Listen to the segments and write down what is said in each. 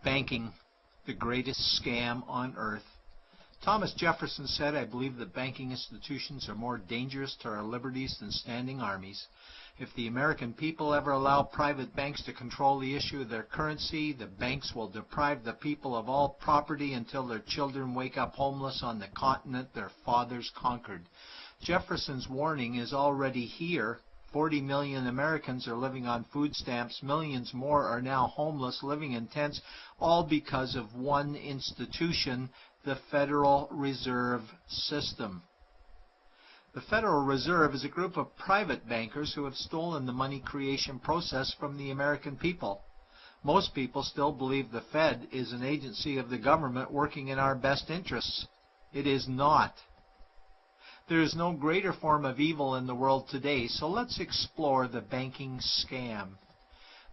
Banking, the greatest scam on earth. Thomas Jefferson said, "I believe that banking institutions are more dangerous to our liberties than standing armies. If the American people ever allow private banks to control the issue of their currency, the banks will deprive the people of all property until their children wake up homeless on the continent their fathers conquered." Jefferson's warning is already here. 40 million Americans are living on food stamps. Millions more are now homeless, living in tents, all because of one institution, the Federal Reserve System. The Federal Reserve is a group of private bankers who have stolen the money creation process from the American people. Most people still believe the Fed is an agency of the government working in our best interests. It is not. There is no greater form of evil in the world today, so let's explore the banking scam.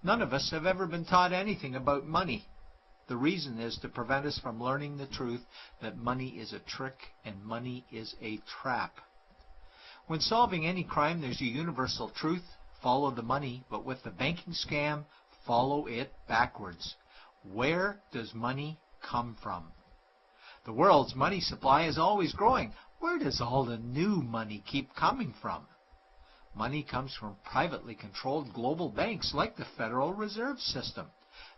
None of us have ever been taught anything about money. The reason is to prevent us from learning the truth that money is a trick and money is a trap. When solving any crime, there's a universal truth: follow the money, but with the banking scam, follow it backwards. Where does money come from? The world's money supply is always growing. Where does all the new money keep coming from? Money comes from privately controlled global banks like the Federal Reserve System.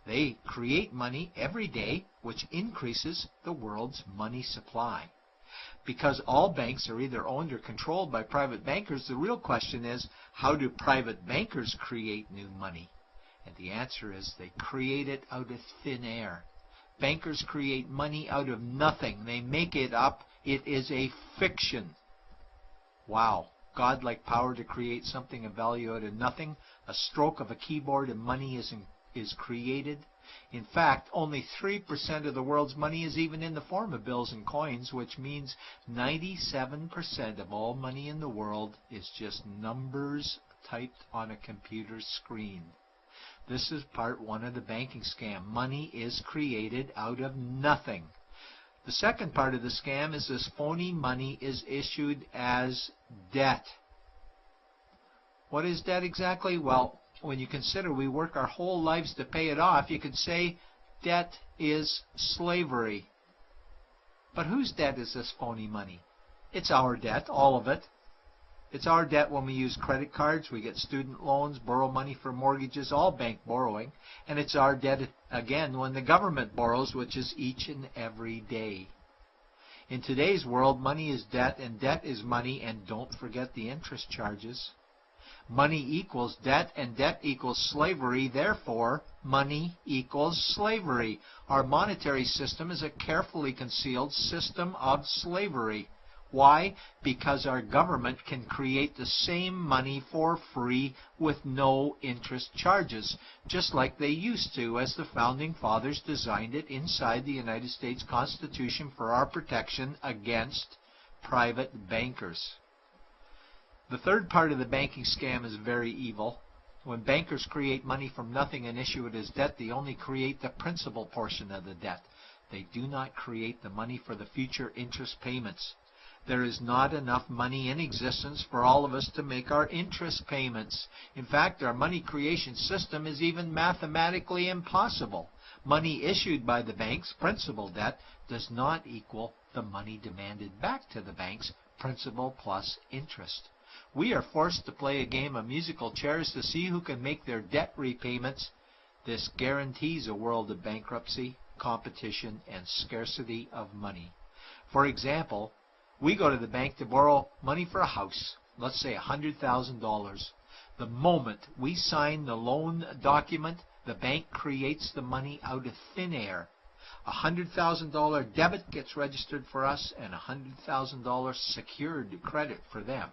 They create money every day, which increases the world's money supply. Because all banks are either owned or controlled by private bankers, the real question is, how do private bankers create new money? And the answer is they create it out of thin air. Bankers create money out of nothing. They make it up. It is a fiction. Wow. Godlike power to create something of value out of nothing. A stroke of a keyboard and money is created. In fact, only 3% of the world's money is even in the form of bills and coins, which means 97% of all money in the world is just numbers typed on a computer screen. This is part one of the banking scam. Money is created out of nothing. The second part of the scam is this phony money is issued as debt. What is debt exactly? Well, when you consider we work our whole lives to pay it off, you could say debt is slavery. But whose debt is this phony money? It's our debt, all of it. It's our debt when we use credit cards, we get student loans, borrow money for mortgages, all bank borrowing. And it's our debt again when the government borrows, which is each and every day. In today's world, money is debt and debt is money, and don't forget the interest charges. Money equals debt and debt equals slavery. Therefore, money equals slavery. Our monetary system is a carefully concealed system of slavery. Why? Because our government can create the same money for free with no interest charges, just like they used to, as the Founding Fathers designed it inside the United States Constitution for our protection against private bankers. The third part of the banking scam is very evil. When bankers create money from nothing and issue it as debt, they only create the principal portion of the debt. They do not create the money for the future interest payments. There is not enough money in existence for all of us to make our interest payments. In fact, our money creation system is even mathematically impossible. Money issued by the banks, principal debt, does not equal the money demanded back to the banks, principal plus interest. We are forced to play a game of musical chairs to see who can make their debt repayments. This guarantees a world of bankruptcy, competition, and scarcity of money. For example, we go to the bank to borrow money for a house, let's say $100,000. The moment we sign the loan document, the bank creates the money out of thin air. A $100,000 debit gets registered for us and a $100,000 secured credit for them.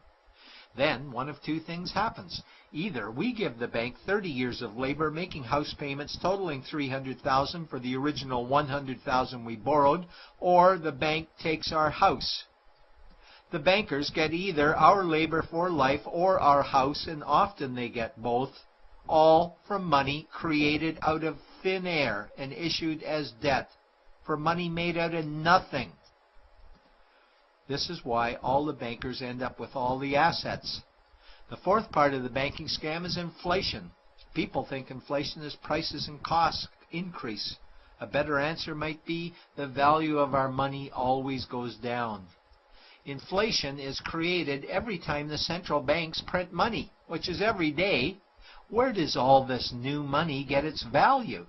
Then one of two things happens. Either we give the bank 30 years of labor making house payments totaling $300,000 for the original $100,000 we borrowed, or the bank takes our house. The bankers get either our labor for life or our house, and often they get both, all from money created out of thin air and issued as debt, for money made out of nothing. This is why all the bankers end up with all the assets. The fourth part of the banking scam is inflation. People think inflation is prices and costs increase. A better answer might be the value of our money always goes down. Inflation is created every time the central banks print money, which is every day. Where does all this new money get its value?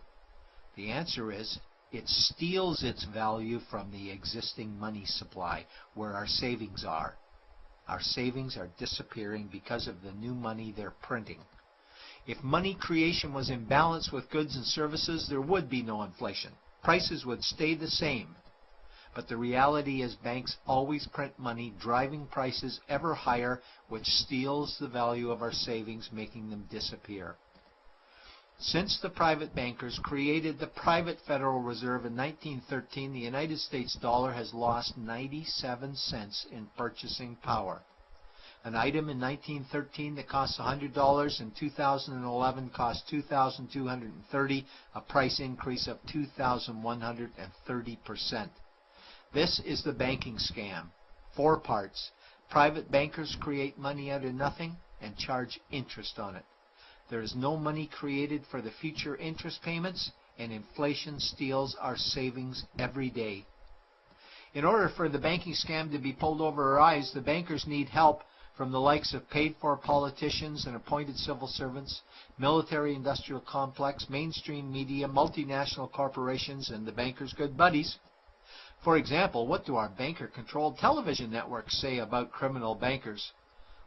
The answer is it steals its value from the existing money supply, where our savings are. Our savings are disappearing because of the new money they're printing. If money creation was in balance with goods and services, there would be no inflation. Prices would stay the same. But the reality is banks always print money, driving prices ever higher, which steals the value of our savings, making them disappear. Since the private bankers created the private Federal Reserve in 1913, the United States dollar has lost 97 cents in purchasing power. An item in 1913 that cost $100 in 2011 cost $2,230, a price increase of 2,130%. This is the banking scam. 4 parts. Private bankers create money out of nothing and charge interest on it. There is no money created for the future interest payments, and inflation steals our savings every day. In order for the banking scam to be pulled over our eyes, the bankers need help from the likes of paid-for politicians and appointed civil servants, military-industrial complex, mainstream media, multinational corporations, and the bankers' good buddies. For example, what do our banker-controlled television networks say about criminal bankers?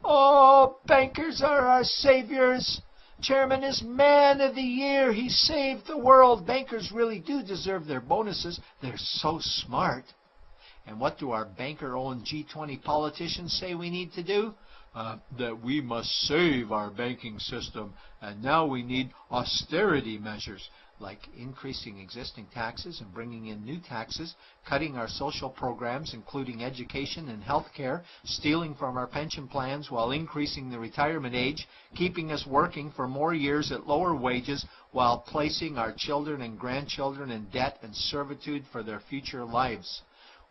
"Oh, bankers are our saviors. Chairman is man of the year. He saved the world. Bankers really do deserve their bonuses. They're so smart." And what do our banker-owned G20 politicians say we need to do? That we must save our banking system, and now we need austerity measures, like increasing existing taxes and bringing in new taxes, cutting our social programs, including education and health care, stealing from our pension plans while increasing the retirement age, keeping us working for more years at lower wages while placing our children and grandchildren in debt and servitude for their future lives.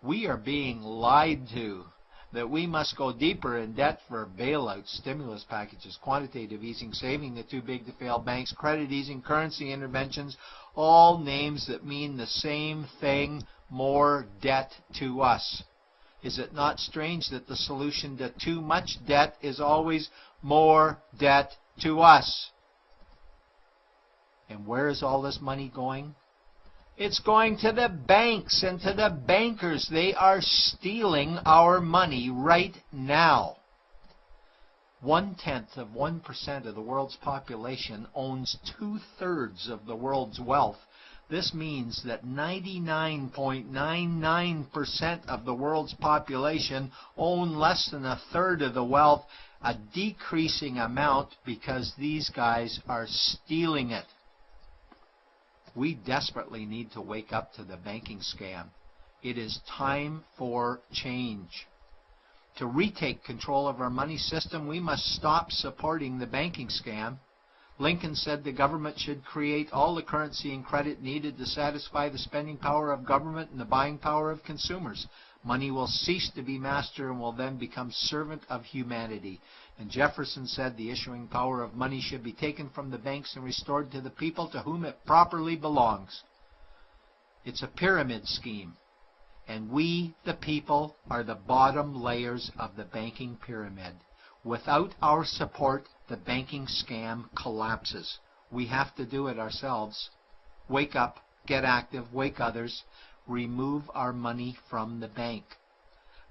We are being lied to that we must go deeper in debt for bailouts, stimulus packages, quantitative easing, saving the too big to fail banks, credit easing, currency interventions, all names that mean the same thing, more debt to us. Is it not strange that the solution to too much debt is always more debt to us? And where is all this money going? It's going to the banks and to the bankers. They are stealing our money right now. 0.1% of the world's population owns 2/3 of the world's wealth. This means that 99.99% of the world's population own less than 1/3 of the wealth, a decreasing amount because these guys are stealing it. We desperately need to wake up to the banking scam. It is time for change. To retake control of our money system, we must stop supporting the banking scam. Lincoln said the government should create all the currency and credit needed to satisfy the spending power of government and the buying power of consumers. Money will cease to be master and will then become servant of humanity. And Jefferson said the issuing power of money should be taken from the banks and restored to the people to whom it properly belongs. It's a pyramid scheme, and we, the people, are the bottom layers of the banking pyramid. Without our support, the banking scam collapses. We have to do it ourselves. Wake up, get active, wake others. Remove our money from the bank.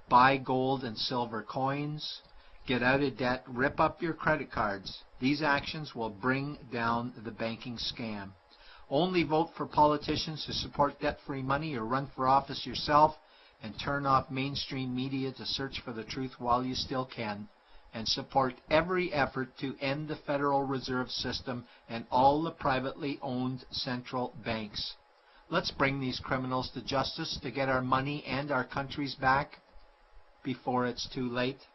Buy gold and silver coins. Get out of debt. Rip up your credit cards. These actions will bring down the banking scam. Only vote for politicians who support debt-free money, or run for office yourself, and turn off mainstream media to search for the truth while you still can. And support every effort to end the Federal Reserve System and all the privately owned central banks. Let's bring these criminals to justice to get our money and our countries back before it's too late.